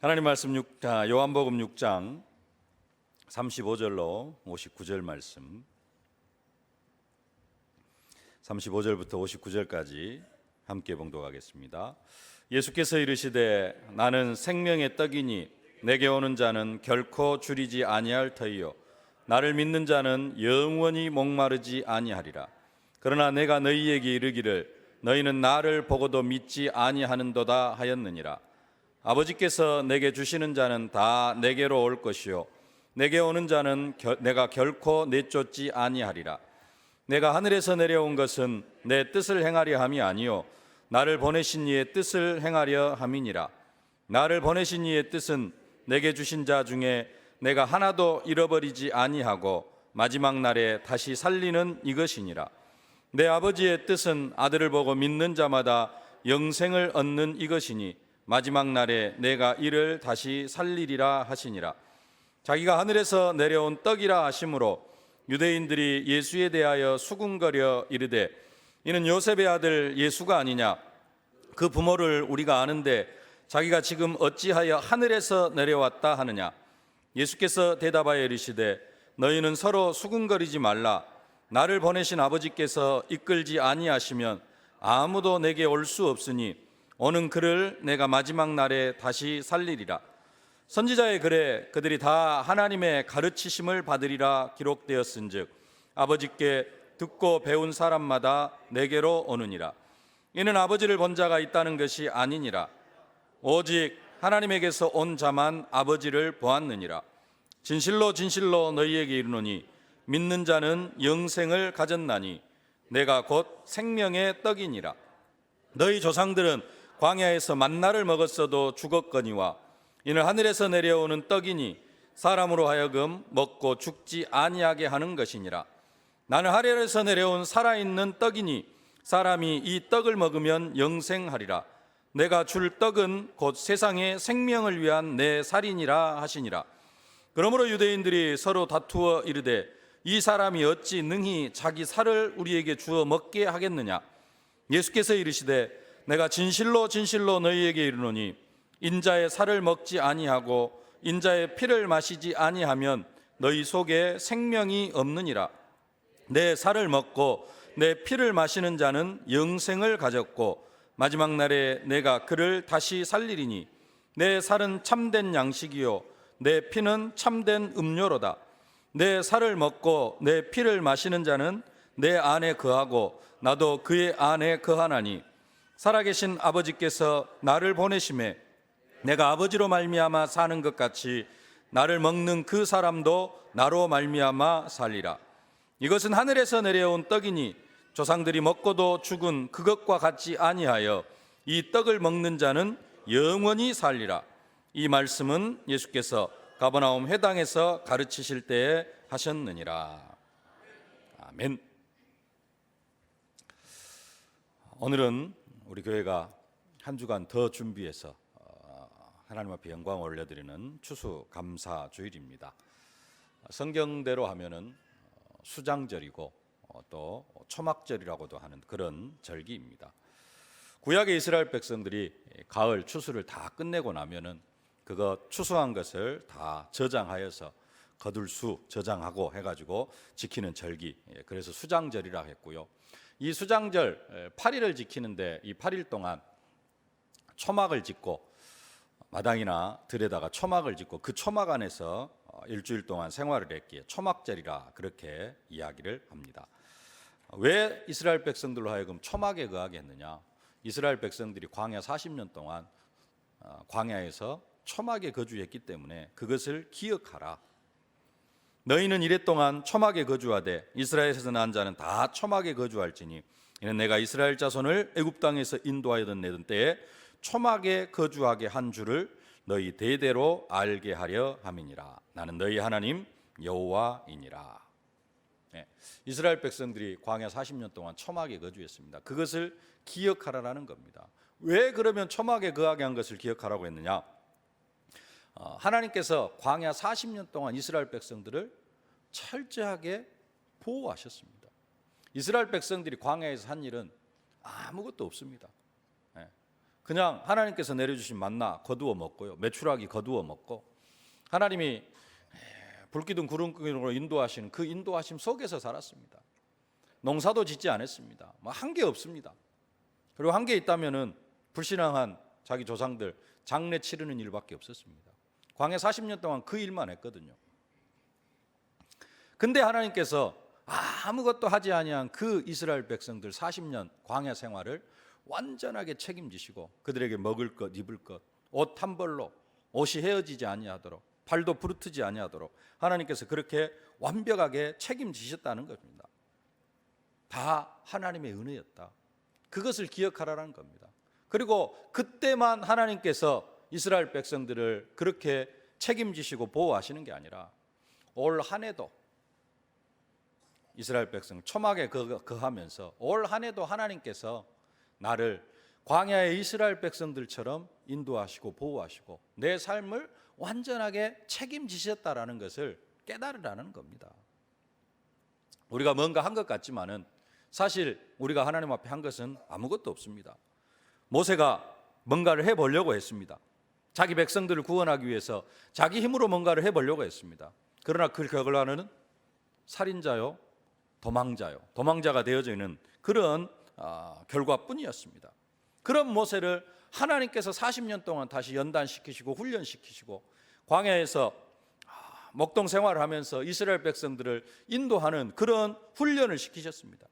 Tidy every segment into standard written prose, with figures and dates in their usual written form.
하나님 말씀 요한복음 6장 35절로 59절 말씀, 35절부터 59절까지 함께 봉독하겠습니다. 예수께서 이르시되 나는 생명의 떡이니 내게 오는 자는 결코 줄이지 아니할 터이요 나를 믿는 자는 영원히 목마르지 아니하리라. 그러나 내가 너희에게 이르기를 너희는 나를 보고도 믿지 아니하는도다 하였느니라. 아버지께서 내게 주시는 자는 다 내게로 올 것이요 내게 오는 자는 내가 결코 내쫓지 아니하리라. 내가 하늘에서 내려온 것은 내 뜻을 행하려 함이 아니요 나를 보내신 이의 뜻을 행하려 함이니라. 나를 보내신 이의 뜻은 내게 주신 자 중에 내가 하나도 잃어버리지 아니하고 마지막 날에 다시 살리는 이것이니라. 내 아버지의 뜻은 아들을 보고 믿는 자마다 영생을 얻는 이것이니 마지막 날에 내가 이를 다시 살리리라 하시니라. 자기가 하늘에서 내려온 떡이라 하심으로 유대인들이 예수에 대하여 수군거려 이르되 이는 요셉의 아들 예수가 아니냐. 그 부모를 우리가 아는데 자기가 지금 어찌하여 하늘에서 내려왔다 하느냐. 예수께서 대답하여 이르시되 너희는 서로 수군거리지 말라. 나를 보내신 아버지께서 이끌지 아니하시면 아무도 내게 올 수 없으니 오는 그를 내가 마지막 날에 다시 살리리라. 선지자의 글에 그들이 다 하나님의 가르치심을 받으리라 기록되었은즉 아버지께 듣고 배운 사람마다 내게로 오느니라. 이는 아버지를 본 자가 있다는 것이 아니니라. 오직 하나님에게서 온 자만 아버지를 보았느니라. 진실로 진실로 너희에게 이르노니 믿는 자는 영생을 가졌나니 내가 곧 생명의 떡이니라. 너희 조상들은 광야에서 만나를 먹었어도 죽었거니와 이는 하늘에서 내려오는 떡이니 사람으로 하여금 먹고 죽지 아니하게 하는 것이니라. 나는 하늘에서 내려온 살아있는 떡이니 사람이 이 떡을 먹으면 영생하리라. 내가 줄 떡은 곧 세상의 생명을 위한 내 살이니라 하시니라. 그러므로 유대인들이 서로 다투어 이르되 이 사람이 어찌 능히 자기 살을 우리에게 주어 먹게 하겠느냐. 예수께서 이르시되 내가 진실로 진실로 너희에게 이르노니 인자의 살을 먹지 아니하고 인자의 피를 마시지 아니하면 너희 속에 생명이 없느니라. 내 살을 먹고 내 피를 마시는 자는 영생을 가졌고 마지막 날에 내가 그를 다시 살리리니 내 살은 참된 양식이요 내 피는 참된 음료로다. 내 살을 먹고 내 피를 마시는 자는 내 안에 거하고 나도 그의 안에 거하나니 살아계신 아버지께서 나를 보내심에 내가 아버지로 말미암아 사는 것 같이 나를 먹는 그 사람도 나로 말미암아 살리라. 이것은 하늘에서 내려온 떡이니 조상들이 먹고도 죽은 그것과 같지 아니하여 이 떡을 먹는 자는 영원히 살리라. 이 말씀은 예수께서 가버나움 회당에서 가르치실 때에 하셨느니라. 아멘. 오늘은 우리 교회가 한 주간 더 준비해서 하나님 앞에 영광을 올려드리는 추수 감사주일입니다. 성경대로 하면은 수장절이고 또 초막절이라고도 하는 그런 절기입니다. 구약의 이스라엘 백성들이 가을 추수를 다 끝내고 나면은 그거 추수한 것을 다 저장하여서 거둘수 저장하고 해가지고 지키는 절기, 그래서 수장절이라 했고요. 이 수장절 8일을 지키는데 이 8일 동안 초막을 짓고 마당이나 들에다가 초막을 짓고 그 초막 안에서 일주일 동안 생활을 했기에 초막절이라 그렇게 이야기를 합니다. 왜 이스라엘 백성들로 하여금 초막에 거하게 했느냐? 이스라엘 백성들이 광야 40년 동안 광야에서 초막에 거주했기 때문에 그것을 기억하라. 너희는 이랫동안 초막에 거주하되 이스라엘에서 난 자는 다 초막에 거주할지니 이는 내가 이스라엘 자손을 애굽 땅에서 인도하여던 내던 때에 초막에 거주하게 한 줄을 너희 대대로 알게 하려 함이니라. 나는 너희 하나님 여호와이니라. 이스라엘 백성들이 광야 40년 동안 초막에 거주했습니다. 그것을 기억하라라는 겁니다. 왜 그러면 초막에 거하게 한 것을 기억하라고 했느냐? 하나님께서 광야 40년 동안 이스라엘 백성들을 철저하게 보호하셨습니다. 이스라엘 백성들이 광야에서 한 일은 아무것도 없습니다. 그냥 하나님께서 내려주신 만나 거두어 먹고요, 메추라기 거두어 먹고, 하나님이 불기둥 구름기둥으로 인도하시는 그 인도하심 속에서 살았습니다. 농사도 짓지 않았습니다. 한 게 없습니다. 그리고 한 게 있다면은 불신앙한 자기 조상들 장례 치르는 일밖에 없었습니다. 광야 40년 동안 그 일만 했거든요. 근데 하나님께서 아무것도 하지 아니한 그 이스라엘 백성들 40년 광야 생활을 완전하게 책임지시고 그들에게 먹을 것, 입을 것, 옷 한 벌로 옷이 헤어지지 아니하도록, 발도 부르트지 아니하도록 하나님께서 그렇게 완벽하게 책임지셨다는 겁니다. 다 하나님의 은혜였다. 그것을 기억하라는 겁니다. 그리고 그때만 하나님께서 이스라엘 백성들을 그렇게 책임지시고 보호하시는 게 아니라 올 한 해도 이스라엘 백성 초막에 거하면서 올 한 해도 하나님께서 나를 광야의 이스라엘 백성들처럼 인도하시고 보호하시고 내 삶을 완전하게 책임지셨다라는 것을 깨달으라는 겁니다. 우리가 뭔가 한 것 같지만은 사실 우리가 하나님 앞에 한 것은 아무것도 없습니다. 모세가 뭔가를 해보려고 했습니다. 자기 백성들을 구원하기 위해서 자기 힘으로 뭔가를 해보려고 했습니다. 그러나 그 결과는 살인자요, 도망자가 되어져 있는 그런 결과뿐이었습니다. 그런 모세를 하나님께서 40년 동안 다시 연단시키시고 훈련시키시고 광야에서 목동 생활을 하면서 이스라엘 백성들을 인도하는 그런 훈련을 시키셨습니다.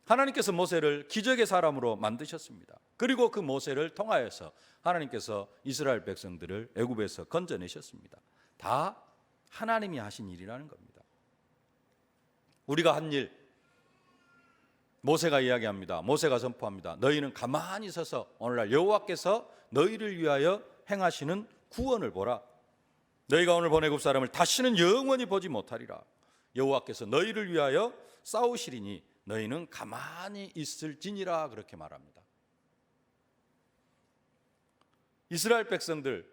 하나님께서 모세를 기적의 사람으로 만드셨습니다. 그리고 그 모세를 통하여서 하나님께서 이스라엘 백성들을 애굽에서 건져내셨습니다. 다 하나님이 하신 일이라는 겁니다. 우리가 한 일, 모세가 이야기합니다. 모세가 선포합니다. 너희는 가만히 서서 오늘날 여호와께서 너희를 위하여 행하시는 구원을 보라. 너희가 오늘 본 애굽 사람을 다시는 영원히 보지 못하리라. 여호와께서 너희를 위하여 싸우시리니 너희는 가만히 있을지니라. 그렇게 말합니다. 이스라엘 백성들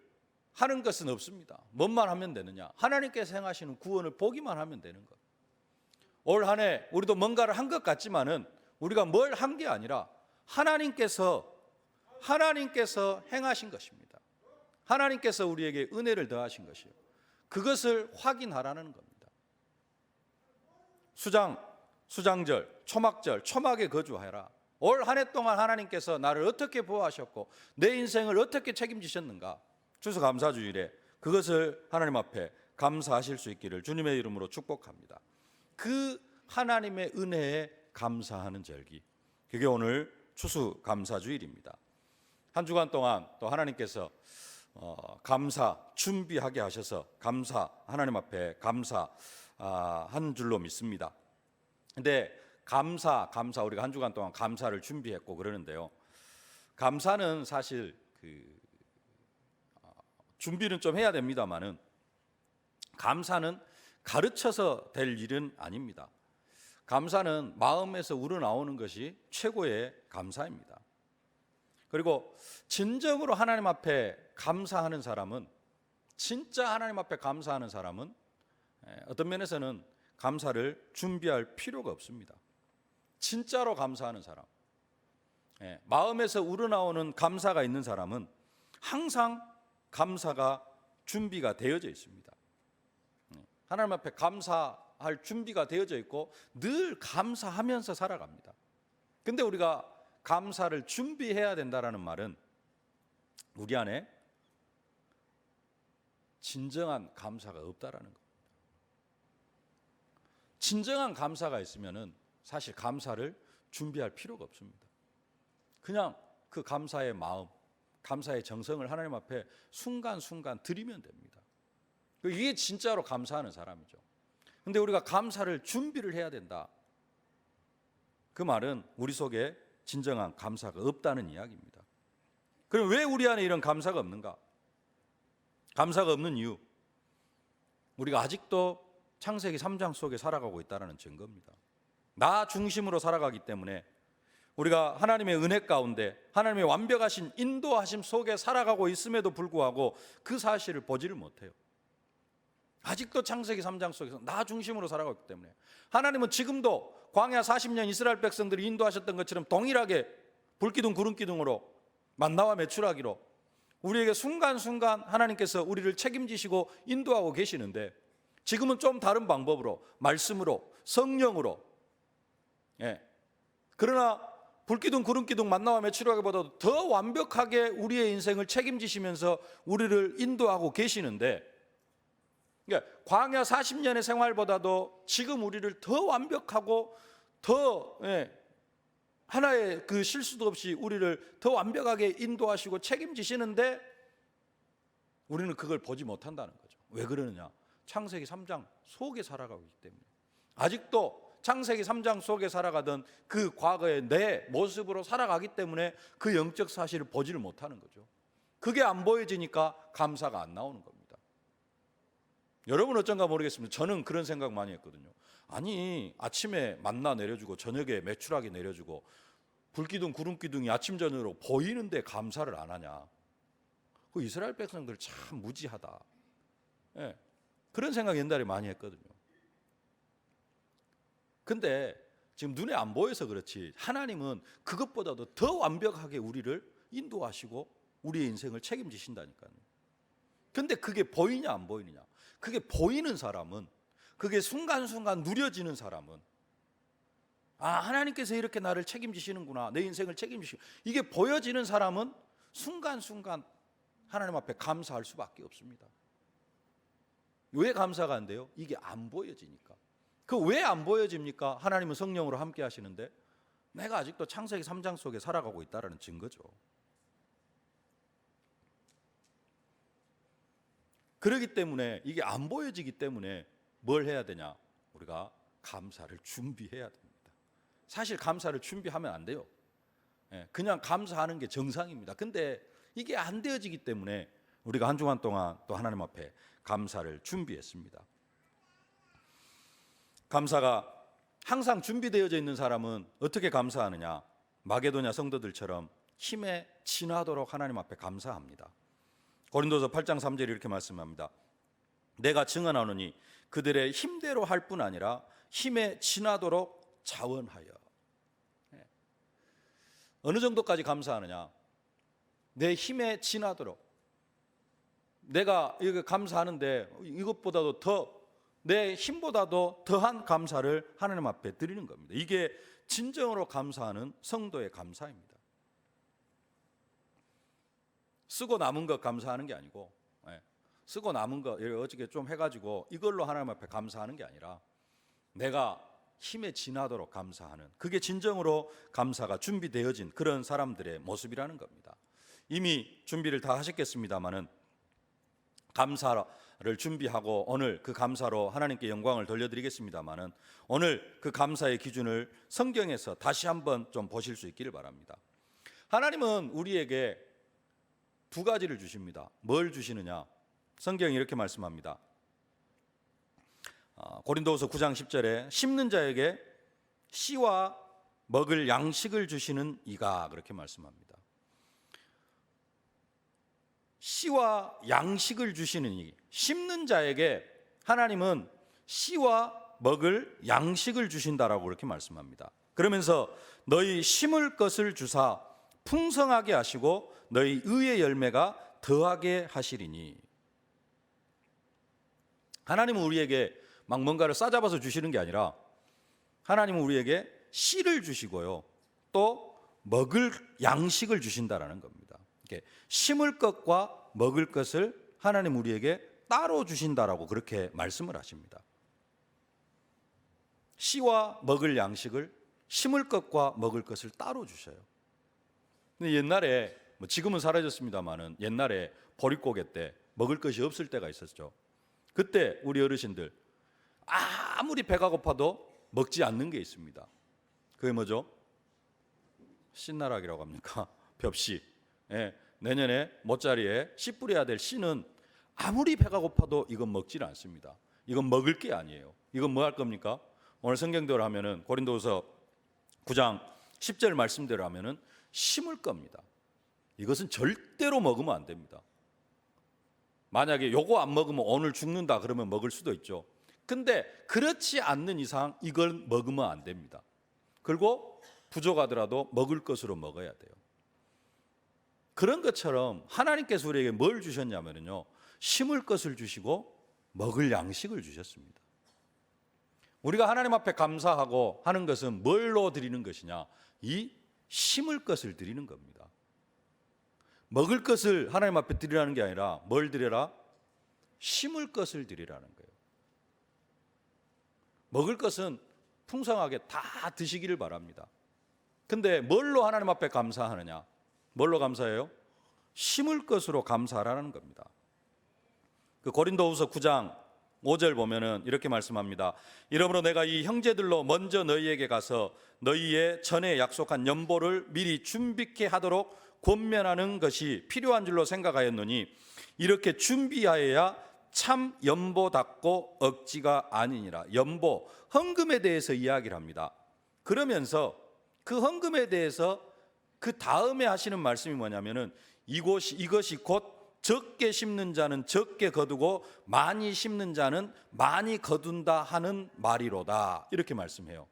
하는 것은 없습니다. 뭔만 하면 되느냐? 하나님께서 행하시는 구원을 보기만 하면 되는 것. 올 한 해 우리도 뭔가를 한 것 같지만은 우리가 뭘 한 게 아니라 하나님께서 행하신 것입니다. 하나님께서 우리에게 은혜를 더하신 것이요, 그것을 확인하라는 겁니다. 수장절, 초막절, 초막에 거주하라. 올 한 해 동안 하나님께서 나를 어떻게 보호하셨고 내 인생을 어떻게 책임지셨는가, 추수감사주일에 그것을 하나님 앞에 감사하실 수 있기를 주님의 이름으로 축복합니다. 그 하나님의 은혜에 감사하는 절기, 그게 오늘 추수감사주일입니다. 한 주간 동안 또 하나님께서 감사 준비하게 하셔서 하나님 앞에 감사한 줄로 믿습니다. 근데 감사 우리가 한 주간 동안 감사를 준비했고 그러는데요, 감사는 사실 준비는 좀 해야 됩니다만은 감사는 가르쳐서 될 일은 아닙니다. 감사는 마음에서 우러나오는 것이 최고의 감사입니다. 그리고 진정으로 하나님 앞에 감사하는 사람은, 진짜 하나님 앞에 감사하는 사람은 어떤 면에서는 감사를 준비할 필요가 없습니다. 진짜로 감사하는 사람, 마음에서 우러나오는 감사가 있는 사람은 항상 감사가 준비가 되어져 있습니다. 하나님 앞에 감사할 준비가 되어져 있고 늘 감사하면서 살아갑니다. 근데 우리가 감사를 준비해야 된다라는 말은 우리 안에 진정한 감사가 없다라는 겁니다. 진정한 감사가 있으면은 사실 감사를 준비할 필요가 없습니다. 그냥 그 감사의 마음, 감사의 정성을 하나님 앞에 순간순간 드리면 됩니다. 이게 진짜로 감사하는 사람이죠. 근데 우리가 감사를 준비를 해야 된다, 그 말은 우리 속에 진정한 감사가 없다는 이야기입니다. 그럼 왜 우리 안에 이런 감사가 없는가? 감사가 없는 이유, 우리가 아직도 창세기 3장 속에 살아가고 있다는 증거입니다. 나 중심으로 살아가기 때문에 우리가 하나님의 은혜 가운데 하나님의 완벽하신 인도하심 속에 살아가고 있음에도 불구하고 그 사실을 보지를 못해요. 아직도 창세기 3장 속에서 나 중심으로 살아가고 있기 때문에 하나님은 지금도 광야 40년 이스라엘 백성들이 인도하셨던 것처럼 동일하게 불기둥 구름기둥으로 만나와 메추라기로 우리에게 순간순간 하나님께서 우리를 책임지시고 인도하고 계시는데, 지금은 좀 다른 방법으로, 말씀으로, 성령으로, 그러나 불기둥 구름기둥 만나와 메추라기보다도 더 완벽하게 우리의 인생을 책임지시면서 우리를 인도하고 계시는데, 그러니까 광야 40년의 생활보다도 지금 우리를 더 완벽하고 더 하나의 그 실수도 없이 우리를 더 완벽하게 인도하시고 책임지시는데, 우리는 그걸 보지 못한다는 거죠. 왜 그러느냐? 창세기 3장 속에 살아가고 있기 때문에. 아직도 창세기 3장 속에 살아가던 그 과거의 내 모습으로 살아가기 때문에 그 영적 사실을 보지를 못하는 거죠. 그게 안 보여지니까 감사가 안 나오는 겁니다. 여러분 어쩐가 모르겠습니다. 저는 그런 생각 많이 했거든요. 아니, 아침에 만나 내려주고 저녁에 메추라기 내려주고 불기둥 구름기둥이 아침 저녁으로 보이는데 감사를 안 하냐? 그 이스라엘 백성들 참 무지하다. 그런 생각 옛날에 많이 했거든요. 근데 지금 눈에 안 보여서 그렇지, 하나님은 그것보다도 더 완벽하게 우리를 인도하시고 우리의 인생을 책임지신다니까요. 근데 그게 보이냐 안 보이느냐? 그게 보이는 사람은, 그게 순간순간 누려지는 사람은, 아, 하나님께서 이렇게 나를 책임지시는구나, 내 인생을 책임지시고, 이게 보여지는 사람은 순간순간 하나님 앞에 감사할 수밖에 없습니다. 왜 감사가 안 돼요? 이게 안 보여지니까. 그 왜 안 보여집니까? 하나님은 성령으로 함께 하시는데 내가 아직도 창세기 3장 속에 살아가고 있다는 증거죠. 그렇기 때문에 이게 안 보여지기 때문에 뭘 해야 되냐? 우리가 감사를 준비해야 됩니다. 사실 감사를 준비하면 안 돼요. 그냥 감사하는 게 정상입니다. 근데 이게 안 되어지기 때문에 우리가 한 주간 동안 또 하나님 앞에 감사를 준비했습니다. 감사가 항상 준비되어져 있는 사람은 어떻게 감사하느냐? 마게도냐 성도들처럼 힘에 지나도록 하나님 앞에 감사합니다. 고린도서 8장 3절에 이렇게 말씀합니다. 내가 증언하노니 그들의 힘대로 할 뿐 아니라 힘에 지나도록 자원하여. 어느 정도까지 감사하느냐? 내 힘에 지나도록. 내가 이거 감사하는데 이것보다도 더, 내 힘보다도 더한 감사를 하나님 앞에 드리는 겁니다. 이게 진정으로 감사하는 성도의 감사입니다. 쓰고 남은 것 감사하는 게 아니고, 쓰고 남은 거 어떻게 좀 해가지고 이걸로 하나님 앞에 감사하는 게 아니라 내가 힘에 지나도록 감사하는, 그게 진정으로 감사가 준비되어진 그런 사람들의 모습이라는 겁니다. 이미 준비를 다 하셨겠습니다마는 감사를 준비하고 오늘 그 감사로 하나님께 영광을 돌려드리겠습니다마는, 오늘 그 감사의 기준을 성경에서 다시 한번 좀 보실 수 있기를 바랍니다. 하나님은 우리에게 두 가지를 주십니다. 뭘 주시느냐? 성경이 이렇게 말씀합니다. 고린도후서 9장 10절에 심는 자에게 씨와 먹을 양식을 주시는 이가, 그렇게 말씀합니다. 씨와 양식을 주시는 이, 심는 자에게 하나님은 씨와 먹을 양식을 주신다라고 그렇게 말씀합니다. 그러면서 너희 심을 것을 주사 풍성하게 하시고 너희 의의 열매가 더하게 하시리니. 하나님은 우리에게 막 뭔가를 싸잡아서 주시는 게 아니라 하나님은 우리에게 씨를 주시고요, 또 먹을 양식을 주신다라는 겁니다. 이렇게 심을 것과 먹을 것을 하나님 우리에게 따로 주신다라고 그렇게 말씀을 하십니다. 씨와 먹을 양식을, 심을 것과 먹을 것을 따로 주셔요. 근데 옛날에, 지금은 사라졌습니다만은 옛날에 보릿고개 때 먹을 것이 없을 때가 있었죠. 그때 우리 어르신들 아무리 배가 고파도 먹지 않는 게 있습니다. 그게 뭐죠? 씨나락이라고 합니까? 벽씨. 내년에 못자리에 씨 뿌려야 될 씨는 아무리 배가 고파도 이건 먹지를 않습니다. 이건 먹을 게 아니에요. 이건 뭐 할 겁니까? 오늘 성경대로 하면은 고린도후서 9장 10절 말씀대로 하면은 심을 겁니다. 이것은 절대로 먹으면 안 됩니다. 만약에 요거 안 먹으면 오늘 죽는다 그러면 먹을 수도 있죠. 근데 그렇지 않는 이상 이걸 먹으면 안 됩니다. 그리고 부족하더라도 먹을 것으로 먹어야 돼요. 그런 것처럼 하나님께서 우리에게 뭘 주셨냐면요, 심을 것을 주시고 먹을 양식을 주셨습니다. 우리가 하나님 앞에 감사하고 하는 것은 뭘로 드리는 것이냐? 이 심을 것을 드리는 겁니다. 먹을 것을 하나님 앞에 드리라는 게 아니라 뭘 드려라? 심을 것을 드리라는 거예요. 먹을 것은 풍성하게 다 드시기를 바랍니다. 근데 뭘로 하나님 앞에 감사하느냐? 뭘로 감사해요? 심을 것으로 감사하라는 겁니다. 그 고린도후서 9장 5절 보면은 이렇게 말씀합니다. 이러므로 내가 이 형제들로 먼저 너희에게 가서 너희의 전에 약속한 연보를 미리 준비케 하도록 권면하는 것이 필요한 줄로 생각하였노니 이렇게 준비하여야 참 연보답고 억지가 아니니라. 연보, 헌금에 대해서 이야기를 합니다. 그러면서 그 헌금에 대해서 그 다음에 하시는 말씀이 뭐냐면은 이것이 곧 적게 심는 자는 적게 거두고 많이 심는 자는 많이 거둔다 하는 말이로다. 이렇게 말씀해요.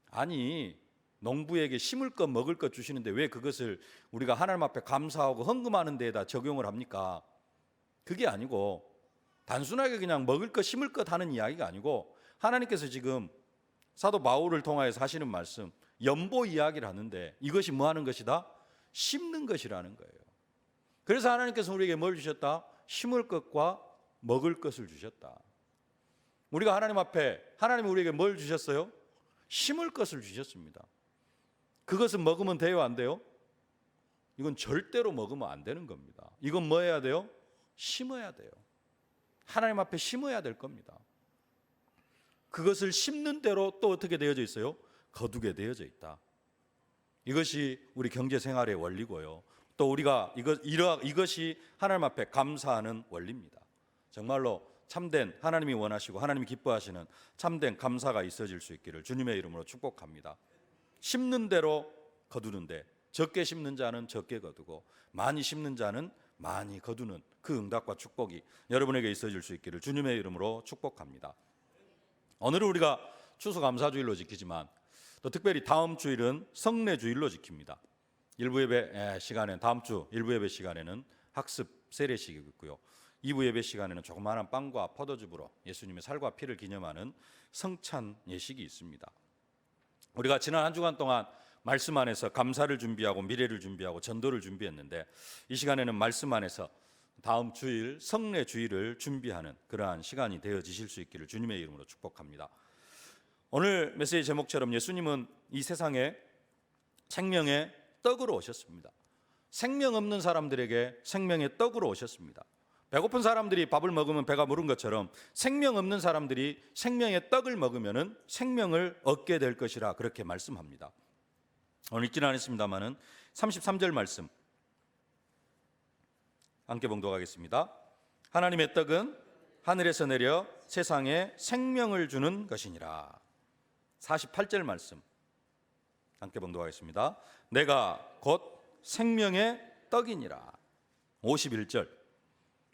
아니, 농부에게 심을 것 먹을 것 주시는데 왜 그것을 우리가 하나님 앞에 감사하고 헌금하는 데에다 적용을 합니까? 그게 아니고 단순하게 그냥 먹을 것 심을 것 하는 이야기가 아니고 하나님께서 지금 사도 바울을 통하여서 하시는 말씀, 연보 이야기를 하는데 이것이 뭐 하는 것이다? 심는 것이라는 거예요. 그래서 하나님께서 우리에게 뭘 주셨다? 심을 것과 먹을 것을 주셨다. 우리가 하나님 앞에 하나님이 우리에게 뭘 주셨어요? 심을 것을 주셨습니다. 그것은 먹으면 돼요, 안 돼요? 이건 절대로 먹으면 안 되는 겁니다. 이건 뭐 해야 돼요? 심어야 돼요. 하나님 앞에 심어야 될 겁니다. 그것을 심는 대로 또 어떻게 되어져 있어요? 거두게 되어져 있다. 이것이 우리 경제 생활의 원리고요. 또 우리가 이것이 하나님 앞에 감사하는 원리입니다. 정말로 참된 하나님이 원하시고 하나님이 기뻐하시는 참된 감사가 있어질 수 있기를 주님의 이름으로 축복합니다. 심는 대로 거두는데 적게 심는 자는 적게 거두고 많이 심는 자는 많이 거두는 그 응답과 축복이 여러분에게 있어질 수 있기를 주님의 이름으로 축복합니다. 오늘은 우리가 추수감사주일로 지키지만 또 특별히 다음 주일은 성례주일로 지킵니다. 일부 예배 시간에 다음 주 일부 예배 시간에는 학습 세례식이 있고요. 2부 예배 시간에는 조그마한 빵과 포도즙으로 예수님의 살과 피를 기념하는 성찬 예식이 있습니다. 우리가 지난 한 주간 동안 말씀 안에서 감사를 준비하고 미래를 준비하고 전도를 준비했는데 이 시간에는 말씀 안에서 다음 주일 성례주일을 준비하는 그러한 시간이 되어지실 수 있기를 주님의 이름으로 축복합니다. 오늘 메시지 제목처럼 예수님은 이 세상에 생명의 떡으로 오셨습니다. 생명 없는 사람들에게 생명의 떡으로 오셨습니다. 배고픈 사람들이 밥을 먹으면 배가 부른 것처럼 생명 없는 사람들이 생명의 떡을 먹으면 생명을 얻게 될 것이라 그렇게 말씀합니다. 오늘 읽지는 않았습니다마는 33절 말씀 함께 봉독하겠습니다. 하나님의 떡은 하늘에서 내려 세상에 생명을 주는 것이니라. 48절 말씀 함께 봉독하겠습니다. 내가 곧 생명의 떡이니라. 51절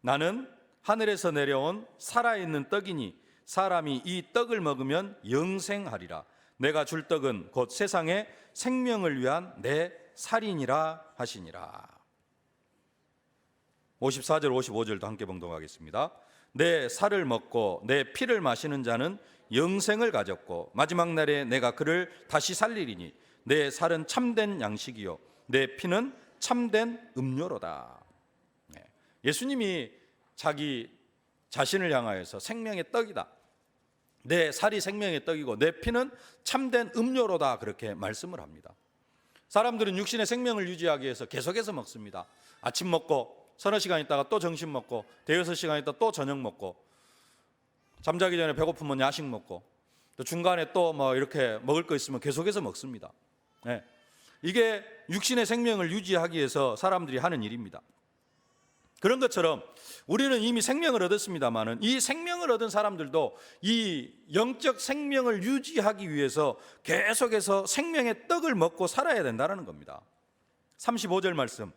나는 하늘에서 내려온 살아있는 떡이니 사람이 이 떡을 먹으면 영생하리라. 내가 줄 떡은 곧 세상의 생명을 위한 내 살이니라 하시니라. 54절 55절도 함께 봉독하겠습니다. 내 살을 먹고 내 피를 마시는 자는 영생을 가졌고 마지막 날에 내가 그를 다시 살리리니 내 살은 참된 양식이요 내 피는 참된 음료로다. 예수님이 자기 자신을 향하여서 생명의 떡이다, 내 살이 생명의 떡이고 내 피는 참된 음료로다 그렇게 말씀을 합니다. 사람들은 육신의 생명을 유지하기 위해서 계속해서 먹습니다. 아침 먹고 서너 시간 있다가 또 점심 먹고 대여섯 시간 있다가 또 저녁 먹고 잠자기 전에 배고프면 야식 먹고 또 중간에 또 뭐 이렇게 먹을 거 있으면 계속해서 먹습니다. 이게 육신의 생명을 유지하기 위해서 사람들이 하는 일입니다. 그런 것처럼 우리는 이미 생명을 얻었습니다마는 이 생명을 얻은 사람들도 이 영적 생명을 유지하기 위해서 계속해서 생명의 떡을 먹고 살아야 된다는 겁니다. 35절 말씀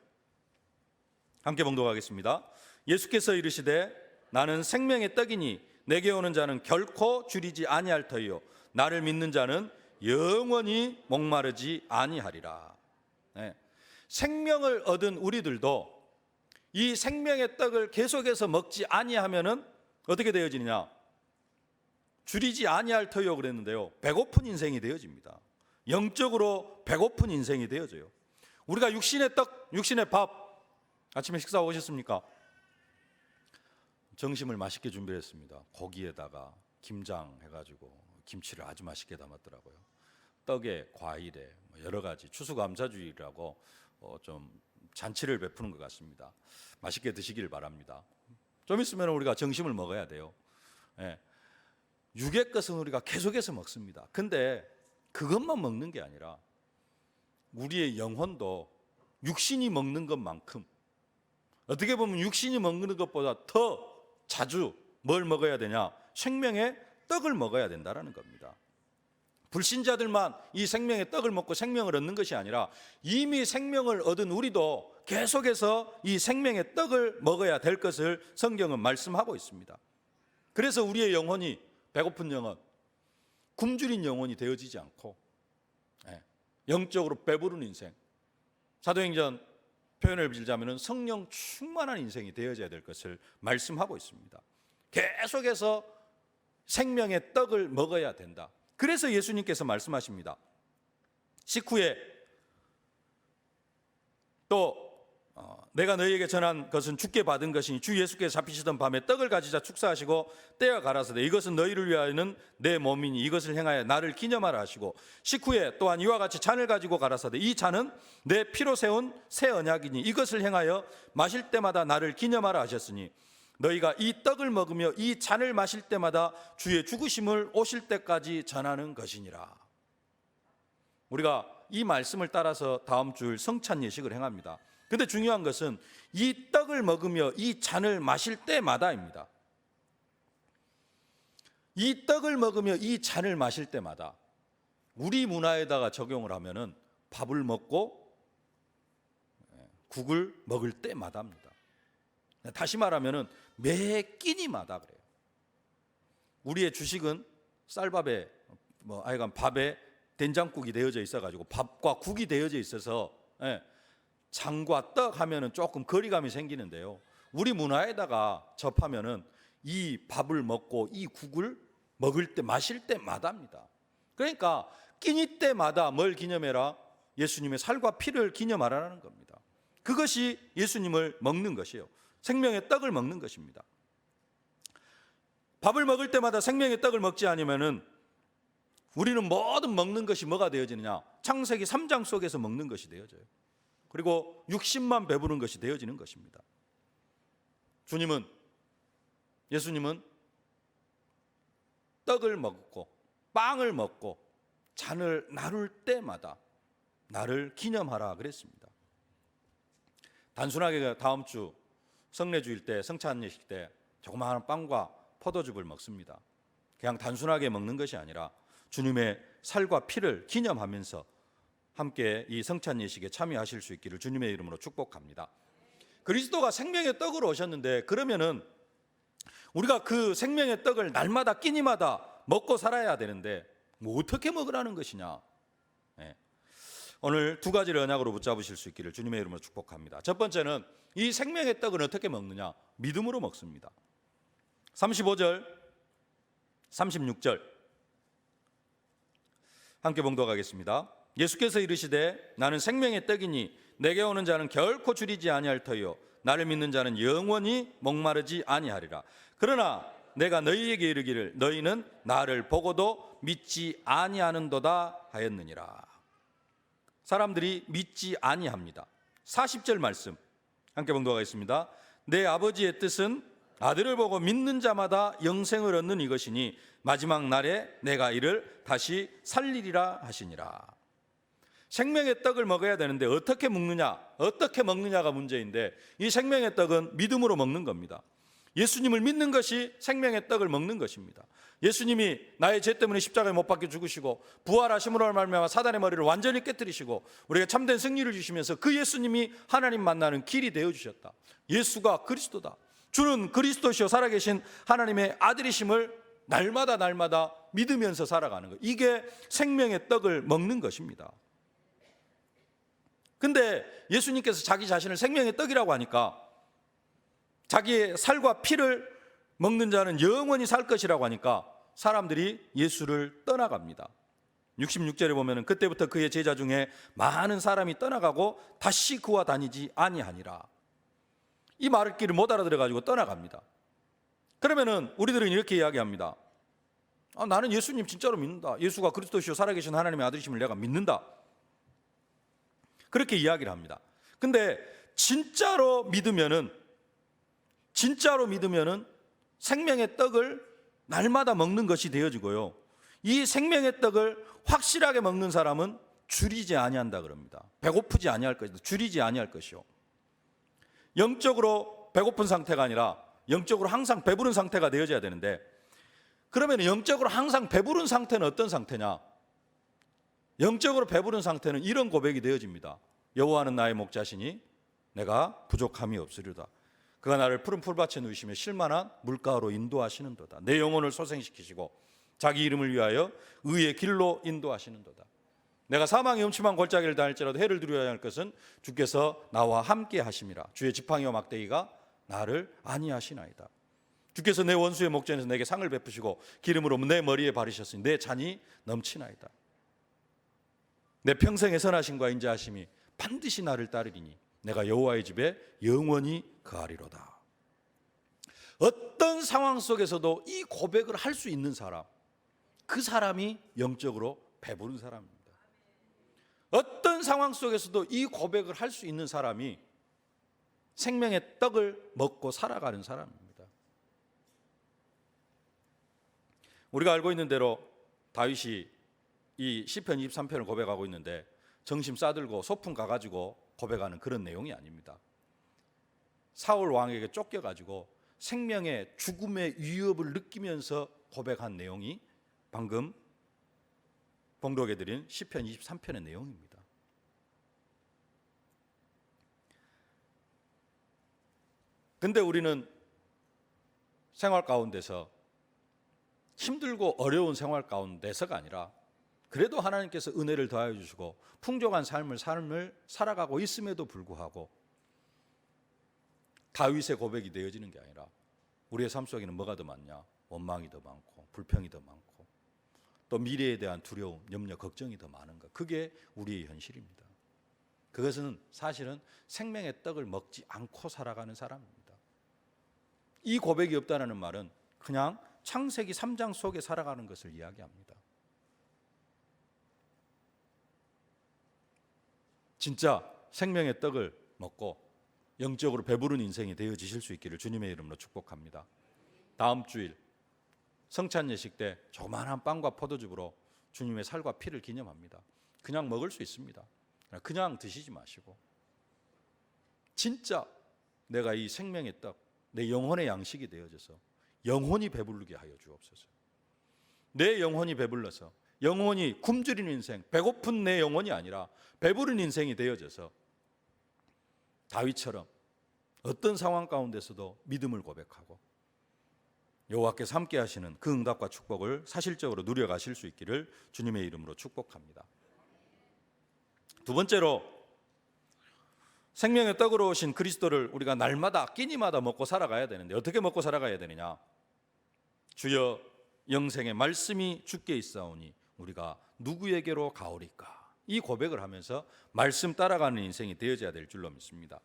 함께 봉독하겠습니다. 예수께서 이르시되 나는 생명의 떡이니 내게 오는 자는 결코 줄이지 아니할 터이요 나를 믿는 자는 영원히 목마르지 아니하리라. 생명을 얻은 우리들도 이 생명의 떡을 계속해서 먹지 아니하면은 어떻게 되어지느냐? 줄이지 아니할 터이요 그랬는데요, 배고픈 인생이 되어집니다. 영적으로 배고픈 인생이 되어져요. 우리가 육신의 떡, 육신의 밥, 아침에 식사 오셨습니까? 점심을 맛있게 준비했습니다. 고기에다가 김장 해가지고 김치를 아주 맛있게 담았더라고요. 떡에 과일에 여러 가지 추수감사주의라고 좀 잔치를 베푸는 것 같습니다. 맛있게 드시길 바랍니다. 좀 있으면 우리가 점심을 먹어야 돼요. 예. 육의 것은 우리가 계속해서 먹습니다. 근데 그것만 먹는 게 아니라 우리의 영혼도 육신이 먹는 것만큼, 어떻게 보면 육신이 먹는 것보다 더 자주 뭘 먹어야 되냐? 생명의 떡을 먹어야 된다는 겁니다. 불신자들만 이 생명의 떡을 먹고 생명을 얻는 것이 아니라 이미 생명을 얻은 우리도 계속해서 이 생명의 떡을 먹어야 될 것을 성경은 말씀하고 있습니다. 그래서 우리의 영혼이, 배고픈 영혼, 굶주린 영혼이 되어지지 않고 영적으로 배부른 인생, 사도행전 표현을 빌자면 성령 충만한 인생이 되어져야 될 것을 말씀하고 있습니다. 계속해서 생명의 떡을 먹어야 된다. 그래서 예수님께서 말씀하십니다. 식후에 또 내가 너희에게 전한 것은 주께 받은 것이니 주 예수께서 잡히시던 밤에 떡을 가지자 축사하시고 떼어 가라사대 이것은 너희를 위하여는 내 몸이니 이것을 행하여 나를 기념하라 하시고, 식후에 또한 이와 같이 잔을 가지고 가라사대 이 잔은 내 피로 세운 새 언약이니 이것을 행하여 마실 때마다 나를 기념하라 하셨으니 너희가 이 떡을 먹으며 이 잔을 마실 때마다 주의 죽으심을 오실 때까지 전하는 것이니라. 우리가 이 말씀을 따라서 다음 주일 성찬 예식을 행합니다. 근데 중요한 것은 이 떡을 먹으며 이 잔을 마실 때마다입니다. 이 떡을 먹으며 이 잔을 마실 때마다 우리 문화에다가 적용을 하면은 밥을 먹고 국을 먹을 때마다입니다. 다시 말하면은 매 끼니마다 그래요. 우리의 주식은 쌀밥에 하여간 밥에 된장국이 되어져 있어가지고 밥과 국이 되어져 있어서 장과 떡 하면은 조금 거리감이 생기는데요, 우리 문화에다가 접하면은 이 밥을 먹고 이 국을 먹을 때 마실 때마다입니다. 그러니까 끼니 때마다 뭘 기념해라? 예수님의 살과 피를 기념하라는 겁니다. 그것이 예수님을 먹는 것이에요. 생명의 떡을 먹는 것입니다. 밥을 먹을 때마다 생명의 떡을 먹지 않으면은 우리는 모든 먹는 것이 뭐가 되어지느냐? 창세기 3장 속에서 먹는 것이 되어져요. 그리고 육신만 배부른 것이 되어지는 것입니다. 예수님은 떡을 먹고 빵을 먹고 잔을 나눌 때마다 나를 기념하라 그랬습니다. 단순하게 다음 주 성례주일 때, 성찬 예식 때 조그마한 빵과 포도즙을 먹습니다. 그냥 단순하게 먹는 것이 아니라 주님의 살과 피를 기념하면서 함께 이 성찬 예식에 참여하실 수 있기를 주님의 이름으로 축복합니다. 그리스도가 생명의 떡으로 오셨는데, 그러면은 우리가 그 생명의 떡을 날마다 끼니마다 먹고 살아야 되는데 어떻게 먹으라는 것이냐? 오늘 두 가지를 언약으로 붙잡으실 수 있기를 주님의 이름으로 축복합니다. 첫 번째는 이 생명의 떡은 어떻게 먹느냐? 믿음으로 먹습니다. 35절, 36절 함께 봉독하겠습니다. 예수께서 이르시되 나는 생명의 떡이니 내게 오는 자는 결코 줄이지 아니할 터요 나를 믿는 자는 영원히 목마르지 아니하리라. 그러나 내가 너희에게 이르기를 너희는 나를 보고도 믿지 아니하는도다 하였느니라. 사람들이 믿지 아니합니다. 40절 말씀 함께 봉독하겠습니다. 내 아버지의 뜻은 아들을 보고 믿는 자마다 영생을 얻는 이것이니 마지막 날에 내가 이를 다시 살리리라 하시니라. 생명의 떡을 먹어야 되는데 어떻게 먹느냐가 문제인데, 이 생명의 떡은 믿음으로 먹는 겁니다. 예수님을 믿는 것이 생명의 떡을 먹는 것입니다. 예수님이 나의 죄 때문에 십자가에 못 박혀 죽으시고 부활하심으로 말미암아 사단의 머리를 완전히 깨뜨리시고 우리가 참된 승리를 주시면서 그 예수님이 하나님 만나는 길이 되어주셨다. 예수가 그리스도다. 주는 그리스도시요 살아계신 하나님의 아들이심을 날마다 믿으면서 살아가는 것, 이게 생명의 떡을 먹는 것입니다. 근데 예수님께서 자기 자신을 생명의 떡이라고 하니까, 자기의 살과 피를 먹는 자는 영원히 살 것이라고 하니까 사람들이 예수를 떠나갑니다. 66절에 보면은 그때부터 그의 제자 중에 많은 사람이 떠나가고 다시 그와 다니지 아니하니라. 이 말을 못 알아들어 가지고 떠나갑니다. 그러면은 우리들은 이렇게 이야기합니다. 나는 예수님 진짜로 믿는다. 예수가 그리스도시요 살아계신 하나님의 아들이심을 내가 믿는다. 그렇게 이야기를 합니다. 근데 진짜로 믿으면은 생명의 떡을 날마다 먹는 것이 되어지고요, 이 생명의 떡을 확실하게 먹는 사람은 줄이지 아니한다 그럽니다. 배고프지 아니할 것이다. 줄이지 아니할 것이요. 영적으로 배고픈 상태가 아니라 영적으로 항상 배부른 상태가 되어져야 되는데, 그러면 영적으로 항상 배부른 상태는 어떤 상태냐? 영적으로 배부른 상태는 이런 고백이 되어집니다. 여호와는 나의 목자시니 내가 부족함이 없으리로다. 그가 나를 푸른 풀밭에 누이시며 쉴만한 물가로 인도하시는도다. 내 영혼을 소생시키시고 자기 이름을 위하여 의의 길로 인도하시는도다. 내가 사망의 음침한 골짜기를 다닐지라도 해를 두려워야 할 것은 주께서 나와 함께 하심이라. 주의 지팡이와 막대기가 나를 안위하시나이다. 주께서 내 원수의 목전에서 내게 상을 베푸시고 기름으로 내 머리에 바르셨으니 내 잔이 넘치나이다. 내 평생의 선하심과 인자하심이 반드시 나를 따르리니 내가 여호와의 집에 영원히 거하리로다. 어떤 상황 속에서도 이 고백을 할 수 있는 사람, 그 사람이 영적으로 배부른 사람입니다. 어떤 상황 속에서도 이 고백을 할 수 있는 사람이 생명의 떡을 먹고 살아가는 사람입니다. 우리가 알고 있는 대로 다윗이 이 시편 23편을 고백하고 있는데, 정심 싸들고 소풍 가가지고 고백하는 그런 내용이 아닙니다. 사울 왕에게 쫓겨가지고 생명의 죽음의 위협을 느끼면서 고백한 내용이 방금 봉독해드린 시편 23편의 내용입니다. 근데 우리는 생활 가운데서 힘들고 어려운 생활 가운데서가 아니라 그래도 하나님께서 은혜를 더하여 주시고 풍족한 삶을 살아가고 있음에도 불구하고 다윗의 고백이 되어지는 게 아니라 우리의 삶 속에는 뭐가 더 많냐? 원망이 더 많고 불평이 더 많고 또 미래에 대한 두려움, 염려, 걱정이 더 많은 것, 그게 우리의 현실입니다. 그것은 사실은 생명의 떡을 먹지 않고 살아가는 사람입니다. 이 고백이 없다는 말은 그냥 창세기 3장 속에 살아가는 것을 이야기합니다. 진짜 생명의 떡을 먹고 영적으로 배부른 인생이 되어지실 수 있기를 주님의 이름으로 축복합니다. 다음 주일 성찬 예식 때 조그마한 빵과 포도즙으로 주님의 살과 피를 기념합니다. 그냥 먹을 수 있습니다. 그냥 드시지 마시고 진짜 내가 이 생명의 떡, 내 영혼의 양식이 되어져서 영혼이 배부르게 하여 주옵소서. 내 영혼이 배불러서 영혼이 굶주린 인생, 배고픈 내 영혼이 아니라 배부른 인생이 되어져서 다윗처럼 어떤 상황 가운데서도 믿음을 고백하고 여호와께서 함께 하시는 그 응답과 축복을 사실적으로 누려가실 수 있기를 주님의 이름으로 축복합니다. 두 번째로, 생명의 떡으로 오신 그리스도를 우리가 날마다 끼니마다 먹고 살아가야 되는데 어떻게 먹고 살아가야 되느냐? 주여 영생의 말씀이 주께 있사오니 우리가 누구에게로 가오리까? 이 고백을 하면서 말씀 따라가는 인생이 되어져야 될 줄로 믿습니다.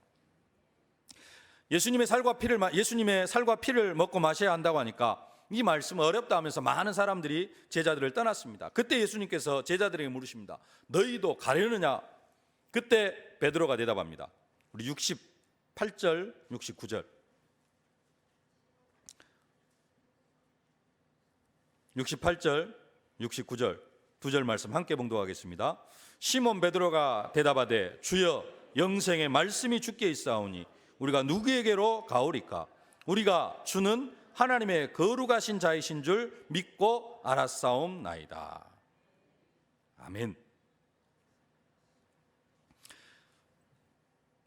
예수님의 살과 피를 먹고 마셔야 한다고 하니까 이 말씀은 어렵다 하면서 많은 사람들이 제자들을 떠났습니다. 그때 예수님께서 제자들에게 물으십니다. 너희도 가려느냐? 그때 베드로가 대답합니다. 우리 68절, 69절. 68절, 69절 두 절 말씀 함께 봉독하겠습니다. 시몬 베드로가 대답하되 주여 영생의 말씀이 주께 있사오니 우리가 누구에게로 가오리까? 우리가 주는 하나님의 거룩하신 자이신 줄 믿고 알았사옵나이다. 아멘.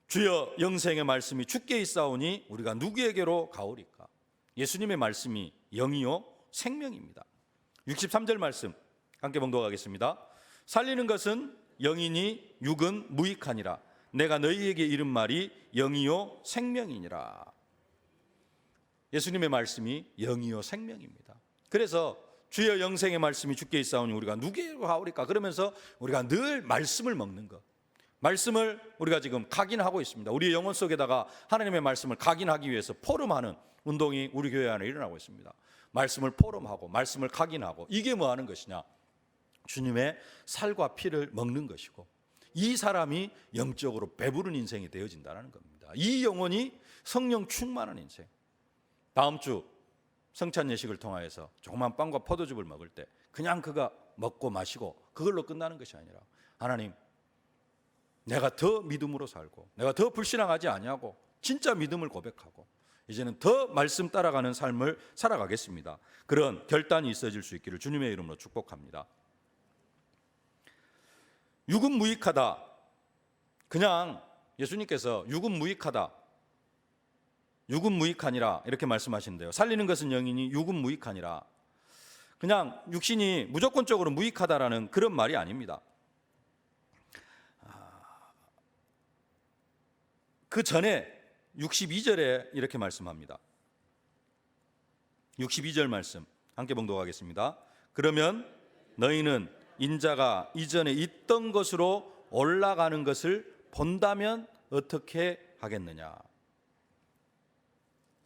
주여 영생의 말씀이 주께 있사오니 우리가 누구에게로 가오리까? 예수님의 말씀이 영이요 생명입니다. 63절 말씀 함께 봉독하겠습니다. 살리는 것은 영이니 육은 무익하니라. 내가 너희에게 이른 말이 영이요 생명이니라. 예수님의 말씀이 영이요 생명입니다. 그래서 주여 영생의 말씀이 주께 있사오니 우리가 누구에게 하오리까? 그러면서 우리가 늘 말씀을 먹는 것, 말씀을 우리가 지금 각인하고 있습니다. 우리의 영혼 속에다가 하나님의 말씀을 각인하기 위해서 포럼하는 운동이 우리 교회 안에 일어나고 있습니다. 말씀을 포럼하고 말씀을 각인하고, 이게 뭐 하는 것이냐? 주님의 살과 피를 먹는 것이고, 이 사람이 영적으로 배부른 인생이 되어진다는 겁니다. 이 영혼이 성령 충만한 인생. 다음 주 성찬 예식을 통하여서 조그만 빵과 포도즙을 먹을 때 그냥 그가 먹고 마시고 그걸로 끝나는 것이 아니라, 하나님, 내가 더 믿음으로 살고 내가 더 불신앙하지 아니하고 진짜 믿음을 고백하고 이제는 더 말씀 따라가는 삶을 살아가겠습니다. 그런 결단이 있어질 수 있기를 주님의 이름으로 축복합니다. 육은 무익하다. 그냥 예수님께서 육은 무익하다, 육은 무익하니라 이렇게 말씀하신대요. 살리는 것은 영이니 육은 무익하니라. 그냥 육신이 무조건적으로 무익하다라는 그런 말이 아닙니다. 그 전에 62절에 이렇게 말씀합니다. 62절 말씀 함께 봉독하겠습니다. 그러면 너희는 인자가 이전에 있던 것으로 올라가는 것을 본다면 어떻게 하겠느냐?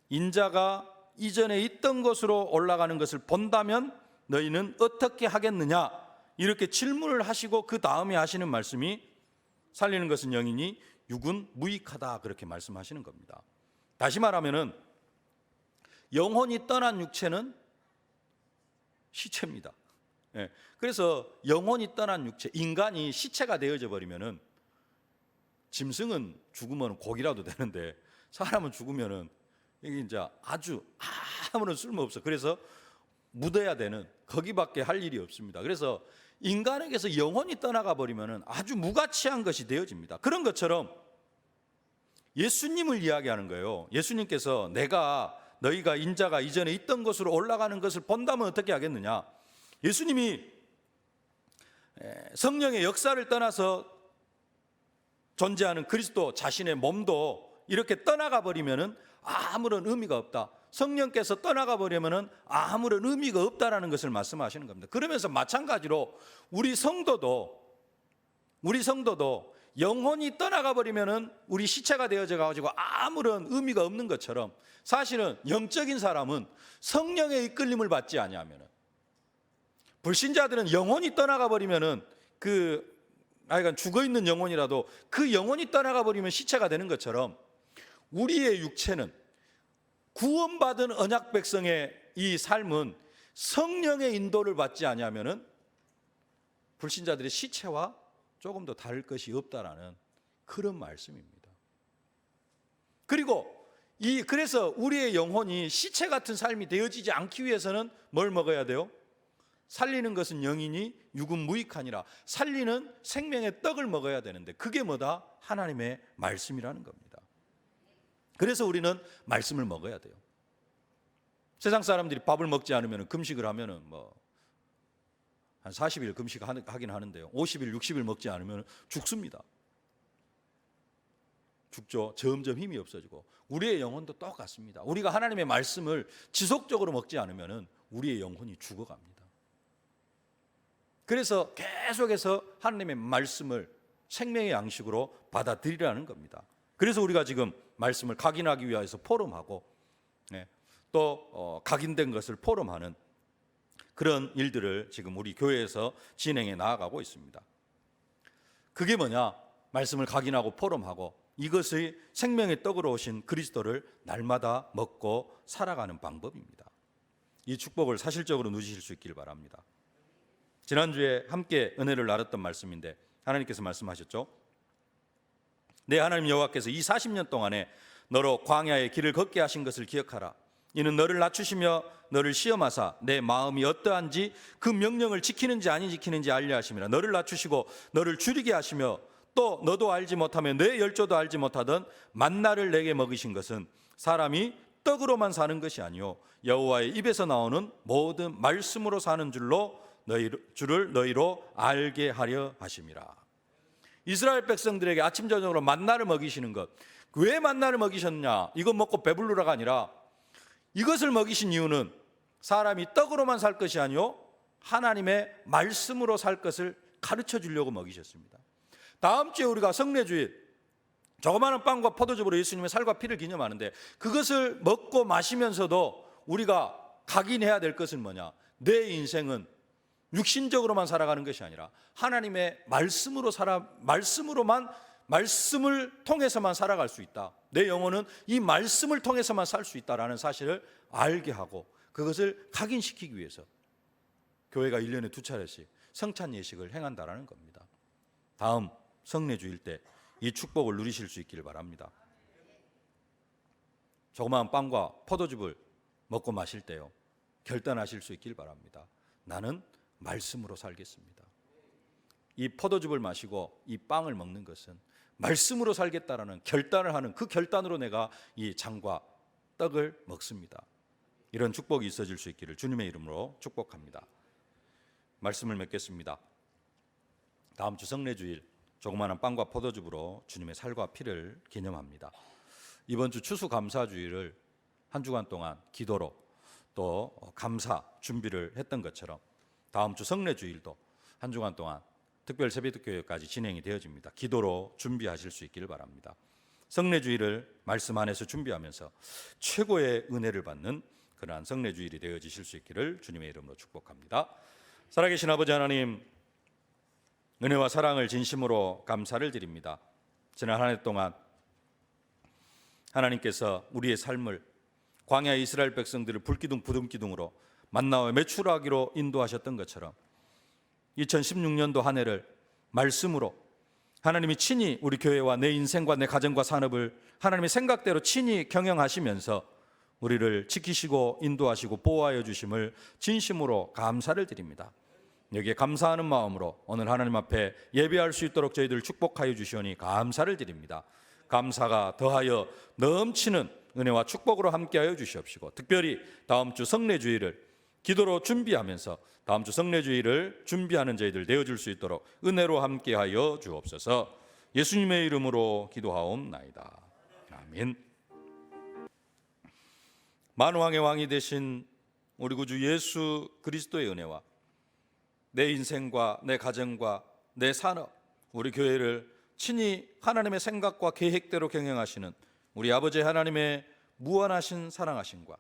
인자가 이전에 있던 것으로 올라가는 것을 본다면 너희는 어떻게 하겠느냐? 이렇게 질문을 하시고 그 다음에 하시는 말씀이 살리는 것은 영이니 육은 무익하다, 그렇게 말씀하시는 겁니다. 다시 말하면은 영혼이 떠난 육체는 시체입니다. 그래서 영혼이 떠난 육체, 인간이 시체가 되어져 버리면은, 짐승은 죽으면 고기라도 되는데 사람은 죽으면은 이게 이제 아주 아무런 쓸모 없어. 그래서 묻어야 되는, 거기밖에 할 일이 없습니다. 그래서 인간에게서 영혼이 떠나가 버리면은 아주 무가치한 것이 되어집니다. 그런 것처럼 예수님을 이야기하는 거예요. 예수님께서 너희가 인자가 이전에 있던 것으로 올라가는 것을 본다면 어떻게 하겠느냐? 예수님이 성령의 역사를 떠나서 존재하는 그리스도 자신의 몸도 이렇게 떠나가 버리면은 아무런 의미가 없다. 성령께서 떠나가 버리면은 아무런 의미가 없다라는 것을 말씀하시는 겁니다. 그러면서 마찬가지로 우리 성도도 영혼이 떠나가 버리면은 우리 시체가 되어져 가지고 아무런 의미가 없는 것처럼, 사실은 영적인 사람은 성령의 이끌림을 받지 아니하면은, 불신자들은 영혼이 떠나가 버리면은 하여간 죽어 있는 영혼이라도 그 영혼이 떠나가 버리면 시체가 되는 것처럼, 우리의 육체는, 구원받은 언약 백성의 이 삶은 성령의 인도를 받지 아니하면은 불신자들의 시체와 조금 더 다를 것이 없다라는 그런 말씀입니다. 그래서 우리의 영혼이 시체 같은 삶이 되어지지 않기 위해서는 뭘 먹어야 돼요? 살리는 것은 영이니 육은 무익하니라. 살리는 생명의 떡을 먹어야 되는데, 그게 뭐다? 하나님의 말씀이라는 겁니다. 그래서 우리는 말씀을 먹어야 돼요. 세상 사람들이 밥을 먹지 않으면, 금식을 하면은 한 40일 금식하긴 하는데요, 50일, 60일 먹지 않으면 죽습니다. 죽죠. 점점 힘이 없어지고. 우리의 영혼도 똑같습니다. 우리가 하나님의 말씀을 지속적으로 먹지 않으면 우리의 영혼이 죽어갑니다. 그래서 계속해서 하나님의 말씀을 생명의 양식으로 받아들이라는 겁니다. 그래서 우리가 지금 말씀을 각인하기 위해서 포럼하고, 또 각인된 것을 포럼하는 그런 일들을 지금 우리 교회에서 진행해 나아가고 있습니다. 그게 뭐냐? 말씀을 각인하고 포럼하고, 이것의 생명의 떡으로 오신 그리스도를 날마다 먹고 살아가는 방법입니다. 이 축복을 사실적으로 누리실 수 있기를 바랍니다. 지난주에 함께 은혜를 나눴던 말씀인데, 하나님께서 말씀하셨죠. 내 하나님 여호와께서 이 40년 동안에 너로 광야의 길을 걷게 하신 것을 기억하라. 이는 너를 낮추시며 너를 시험하사 내 마음이 어떠한지 그 명령을 지키는지 아니 지키는지 알려 하심이라. 너를 낮추시고 너를 줄이게 하시며 또 너도 알지 못하며 내 열조도 알지 못하던 만나를 내게 먹이신 것은 사람이 떡으로만 사는 것이 아니요 여호와의 입에서 나오는 모든 말씀으로 사는 줄을 너희로 알게 하려 하심이라. 이스라엘 백성들에게 아침 저녁으로 만나를 먹이시는 것. 왜 만나를 먹이셨냐? 이거 먹고 배부르라가 아니라 이것을 먹이신 이유는 사람이 떡으로만 살 것이 아니요 하나님의 말씀으로 살 것을 가르쳐 주려고 먹이셨습니다. 다음 주에 우리가 성례주일 조그마한 빵과 포도즙으로 예수님의 살과 피를 기념하는데, 그것을 먹고 마시면서도 우리가 각인해야 될 것은 뭐냐? 내 인생은 육신적으로만 살아가는 것이 아니라 하나님의 말씀으로 말씀을 통해서만 살아갈 수 있다. 내 영혼은 이 말씀을 통해서만 살 수 있다라는 사실을 알게 하고, 그것을 각인시키기 위해서 교회가 1년에 2차례씩 성찬 예식을 행한다라는 겁니다. 다음 성례주일 때 이 축복을 누리실 수 있기를 바랍니다. 조그마한 빵과 포도즙을 먹고 마실 때요, 결단하실 수 있기를 바랍니다. 나는 말씀으로 살겠습니다. 이 포도즙을 마시고 이 빵을 먹는 것은 말씀으로 살겠다라는 결단을 하는, 그 결단으로 내가 이 장과 떡을 먹습니다. 이런 축복이 있어질 수 있기를 주님의 이름으로 축복합니다. 말씀을 맺겠습니다. 다음 주 성례주일 조그마한 빵과 포도즙으로 주님의 살과 피를 기념합니다. 이번 주 추수감사주일을 한 주간 동안 기도로 또 감사 준비를 했던 것처럼 다음 주 성례주일도 한 주간 동안 특별 새벽교회까지 진행이 되어집니다. 기도로 준비하실 수 있기를 바랍니다. 성례주일을 말씀 안에서 준비하면서 최고의 은혜를 받는 그러한 성례주일이 되어지실 수 있기를 주님의 이름으로 축복합니다. 살아계신 아버지 하나님, 은혜와 사랑을 진심으로 감사를 드립니다. 지난 한 해 동안 하나님께서 우리의 삶을 광야 이스라엘 백성들을 불기둥 부둥기둥으로 만나와 매출하기로 인도하셨던 것처럼 2016년도 한 해를 말씀으로 하나님이 친히 우리 교회와 내 인생과 내 가정과 산업을 하나님의 생각대로 친히 경영하시면서 우리를 지키시고 인도하시고 보호하여 주심을 진심으로 감사를 드립니다. 여기에 감사하는 마음으로 오늘 하나님 앞에 예배할 수 있도록 저희들 축복하여 주시오니 감사를 드립니다. 감사가 더하여 넘치는 은혜와 축복으로 함께하여 주시옵시고, 특별히 다음 주 성례주일을 기도로 준비하면서 다음 주 성례주일을 준비하는 저희들 되어줄 수 있도록 은혜로 함께하여 주옵소서. 예수님의 이름으로 기도하옵나이다. 아멘. 만왕의 왕이 되신 우리 구주 예수 그리스도의 은혜와 내 인생과 내 가정과 내 산업, 우리 교회를 친히 하나님의 생각과 계획대로 경영하시는 우리 아버지 하나님의 무한하신 사랑하심과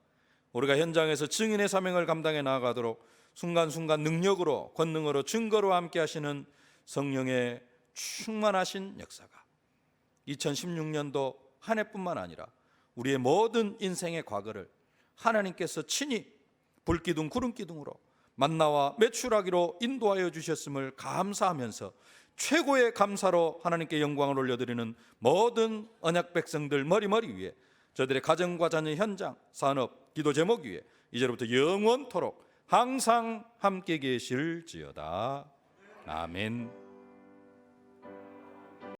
우리가 현장에서 증인의 사명을 감당해 나아가도록 순간순간 능력으로, 권능으로, 증거로 함께 하시는 성령의 충만하신 역사가 2016년도 한 해뿐만 아니라 우리의 모든 인생의 과거를 하나님께서 친히 불기둥 구름기둥으로 만나와 매출하기로 인도하여 주셨음을 감사하면서 최고의 감사로 하나님께 영광을 올려드리는 모든 언약 백성들 머리머리 위에, 저들의 가정과 자녀, 현장, 산업, 기도 제목 위에 이제로부터 영원토록 항상 함께 계실지어다. 아멘.